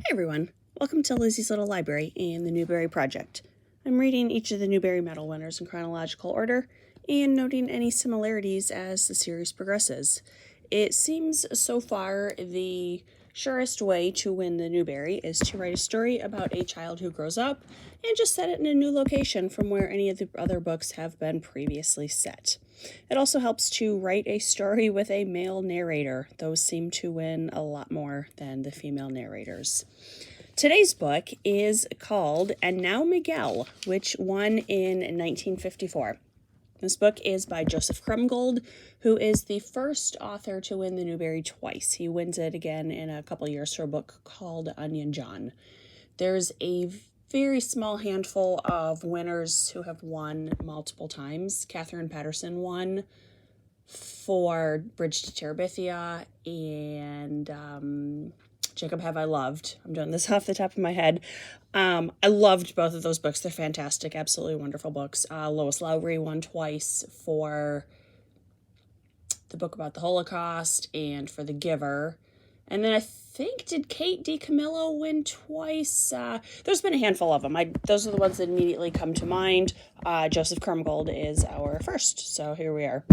Hi everyone, welcome to Lizzie's Little Library and the Newbery Project. I'm reading each of the Newbery Medal winners in chronological order and noting any similarities as the series progresses. It seems so far the surest way to win the Newbery is to write a story about a child who grows up and just set it in a new location from where any of the other books have been previously set. It also helps to write a story with a male narrator. Those seem to win a lot more than the female narrators. Today's book is called And Now Miguel, which won in 1954. This book is by Joseph Krumgold, who is the first author to win the Newbery twice. He wins it again in a couple years for a book called Onion John. There's a very small handful of winners who have won multiple times. Catherine Patterson won for Bridge to Terabithia, and Jacob Have I Loved. I'm doing this off the top of my head. I loved both of those books. They're fantastic, absolutely wonderful books. Lois Lowry won twice for the book about the Holocaust and for The Giver. And then I think, did Kate DiCamillo win twice? There's been a handful of them. Those are the ones that immediately come to mind. Joseph Krumgold is our first, so here we are.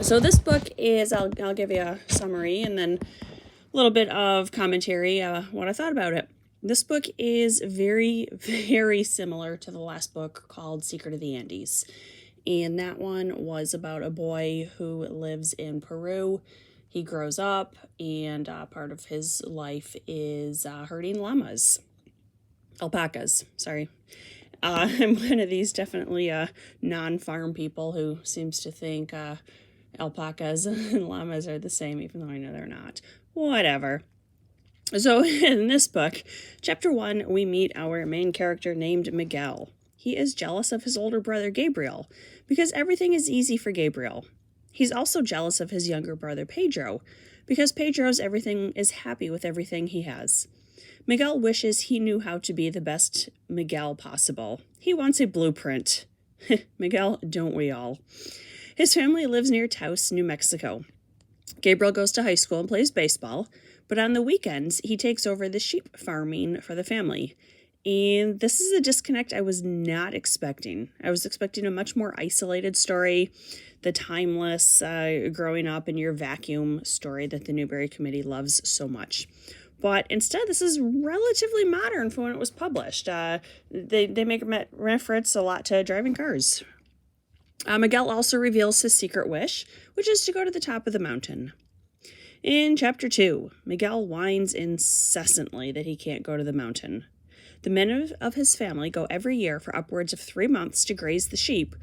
So this book is, I'll give you a summary and then a little bit of commentary, what I thought about it. This book is very, very similar to the last book called Secret of the Andes. And that one was about a boy who lives in Peru. He grows up, and part of his life is herding alpacas, sorry. I'm one of these definitely non-farm people who seems to think alpacas and llamas are the same, even though I know they're not. Whatever. So in this book, chapter 1, we meet our main character named Miguel. He is jealous of his older brother Gabriel because everything is easy for Gabriel. He's also jealous of his younger brother Pedro because Pedro's everything is happy with everything he has. Miguel wishes he knew how to be the best Miguel possible. He wants a blueprint. Miguel, don't we all? His family lives near Taos, New Mexico. Gabriel goes to high school and plays baseball, but on the weekends, he takes over the sheep farming for the family. And this is a disconnect I was not expecting. I was expecting a much more isolated story, the timeless growing up in your vacuum story that the Newbery Committee loves so much. But instead, this is relatively modern for when it was published. They make reference a lot to driving cars. Miguel also reveals his secret wish, which is to go to the top of the mountain. In chapter 2, Miguel whines incessantly that he can't go to the mountain. The men of his family go every year for upwards of 3 months to graze the sheep,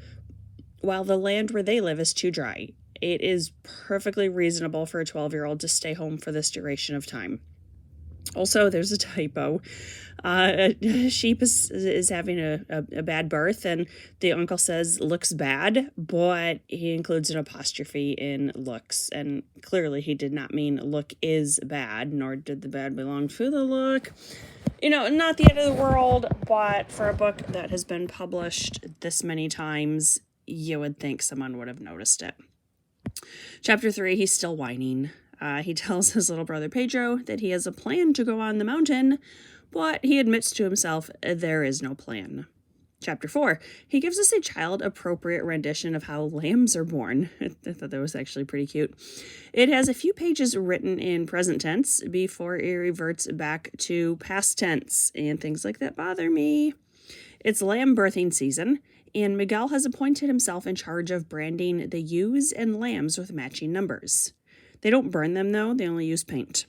while the land where they live is too dry. It is perfectly reasonable for a 12-year-old to stay home for this duration of time. Also, there's a typo. A sheep is having a bad birth, and the uncle says looks bad, but he includes an apostrophe in looks, and clearly he did not mean look is bad, nor did the bad belong to the look. You know, not the end of the world, but for a book that has been published this many times, you would think someone would have noticed it. Chapter 3, he's still whining. He tells his little brother Pedro that he has a plan to go on the mountain, but he admits to himself there is no plan. Chapter 4, he gives us a child-appropriate rendition of how lambs are born. I thought that was actually pretty cute. It has a few pages written in present tense before it reverts back to past tense, and things like that bother me. It's lamb birthing season, and Miguel has appointed himself in charge of branding the ewes and lambs with matching numbers. They don't burn them, though. They only use paint.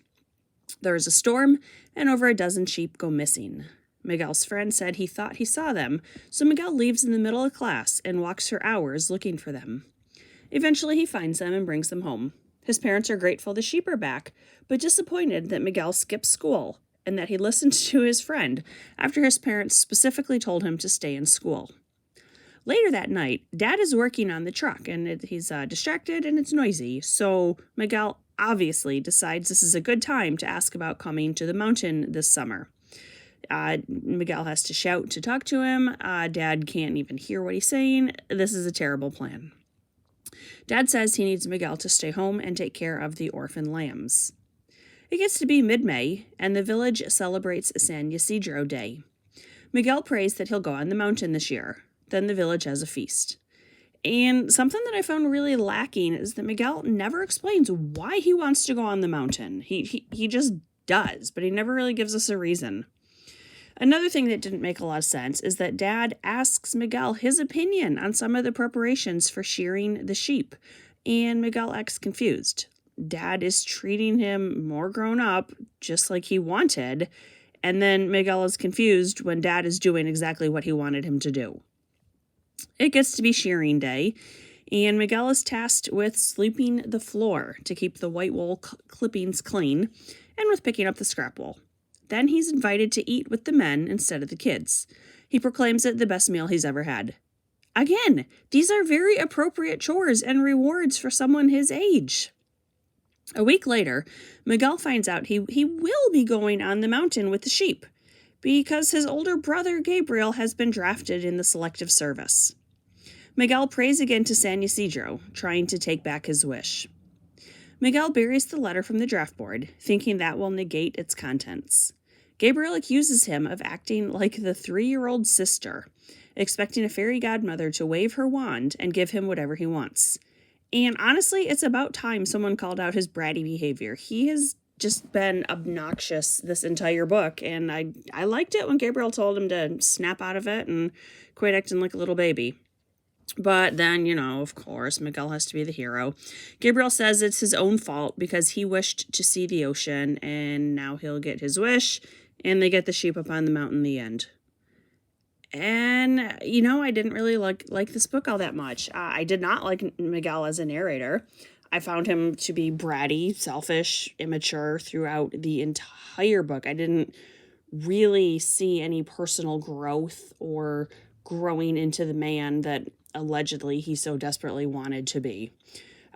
There is a storm, and over a dozen sheep go missing. Miguel's friend said he thought he saw them, so Miguel leaves in the middle of class and walks for hours looking for them. Eventually, he finds them and brings them home. His parents are grateful the sheep are back, but disappointed that Miguel skipped school and that he listened to his friend after his parents specifically told him to stay in school. Later that night, Dad is working on the truck, and he's distracted and it's noisy, so Miguel obviously decides this is a good time to ask about coming to the mountain this summer. Miguel has to shout to talk to him. Dad can't even hear what he's saying. This is a terrible plan. Dad says he needs Miguel to stay home and take care of the orphan lambs. It gets to be mid-May, and the village celebrates San Ysidro Day. Miguel prays that he'll go on the mountain this year. Then the village has a feast. And something that I found really lacking is that Miguel never explains why he wants to go on the mountain. He just does, but he never really gives us a reason. Another thing that didn't make a lot of sense is that Dad asks Miguel his opinion on some of the preparations for shearing the sheep, and Miguel acts confused. Dad is treating him more grown up, just like he wanted, and then Miguel is confused when Dad is doing exactly what he wanted him to do. It gets to be shearing day, and Miguel is tasked with sweeping the floor to keep the white wool clippings clean, and with picking up the scrap wool. Then he's invited to eat with the men instead of the kids. He proclaims it the best meal he's ever had. Again, these are very appropriate chores and rewards for someone his age. A week later, Miguel finds out he will be going on the mountain with the sheep because his older brother Gabriel has been drafted in the selective service. Miguel prays again to San Ysidro, trying to take back his wish. Miguel buries the letter from the draft board, thinking that will negate its contents. Gabriel accuses him of acting like the 3-year-old sister, expecting a fairy godmother to wave her wand and give him whatever he wants. And honestly, it's about time someone called out his bratty behavior. He has just been obnoxious this entire book, and I liked it when Gabriel told him to snap out of it and quit acting like a little baby. But then, of course, Miguel has to be the hero. Gabriel says it's his own fault because he wished to see the ocean, and now he'll get his wish, and they get the sheep up on the mountain in the end. And, I didn't really like this book all that much. I did not like Miguel as a narrator. I found him to be bratty, selfish, immature throughout the entire book. I didn't really see any personal growth or growing into the man that allegedly he so desperately wanted to be.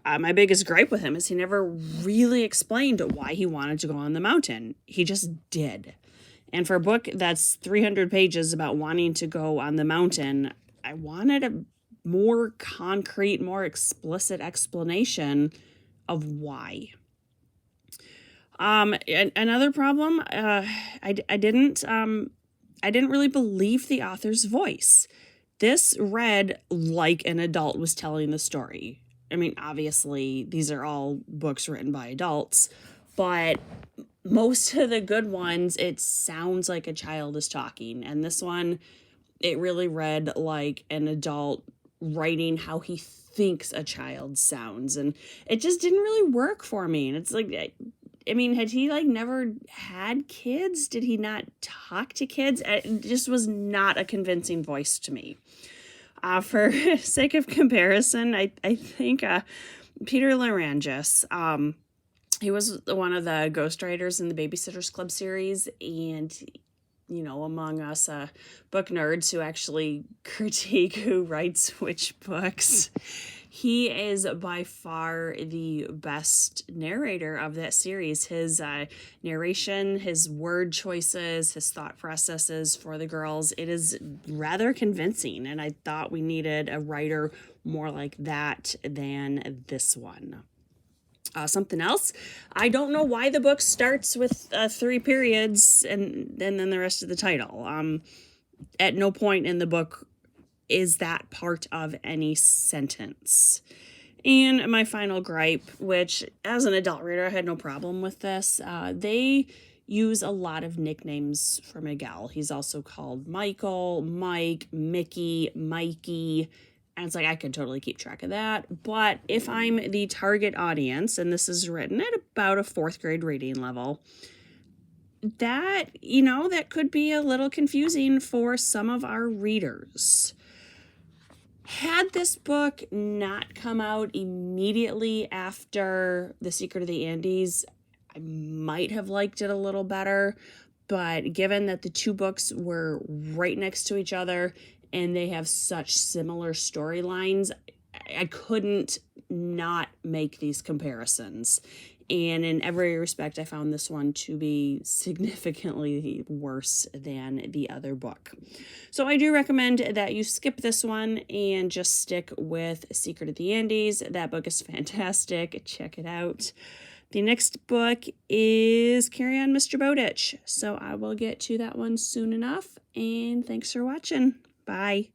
My biggest gripe with him is he never really explained why he wanted to go on the mountain. He just did. And for a book that's 300 pages about wanting to go on the mountain, I wanted a more concrete, more explicit explanation of why. Another problem, I didn't really believe the author's voice. This read like an adult was telling the story. I mean, obviously, these are all books written by adults, but most of the good ones, it sounds like a child is talking. And this one, it really read like an adult writing how he thinks a child sounds. And it just didn't really work for me. And it's like, had he never had kids? Did he not talk to kids? It just was not a convincing voice to me. For sake of comparison, I think Peter Larangis, he was one of the ghostwriters in the Babysitters Club series, and among us book nerds who actually critique who writes which books, he is by far the best narrator of that series. His narration, his word choices, his thought processes for the girls, it is rather convincing, and I thought we needed a writer more like that than this one. Something else, I don't know why the book starts with 3 periods and then the rest of the title. At no point in the book is that part of any sentence. And my final gripe, which as an adult reader I had no problem with this, they use a lot of nicknames for Miguel. He's also called Michael, Mike, Mickey, Mikey. And it's like, I could totally keep track of that. But if I'm the target audience, and this is written at about a 4th grade reading level, that could be a little confusing for some of our readers. Had this book not come out immediately after The Secret of the Andes, I might have liked it a little better. But given that the 2 books were right next to each other, and they have such similar storylines, I couldn't not make these comparisons. And in every respect, I found this one to be significantly worse than the other book. So I do recommend that you skip this one and just stick with Secret of the Andes. That book is fantastic. Check it out. The next book is Carry On, Mr. Bowditch. So I will get to that one soon enough. And thanks for watching. Bye.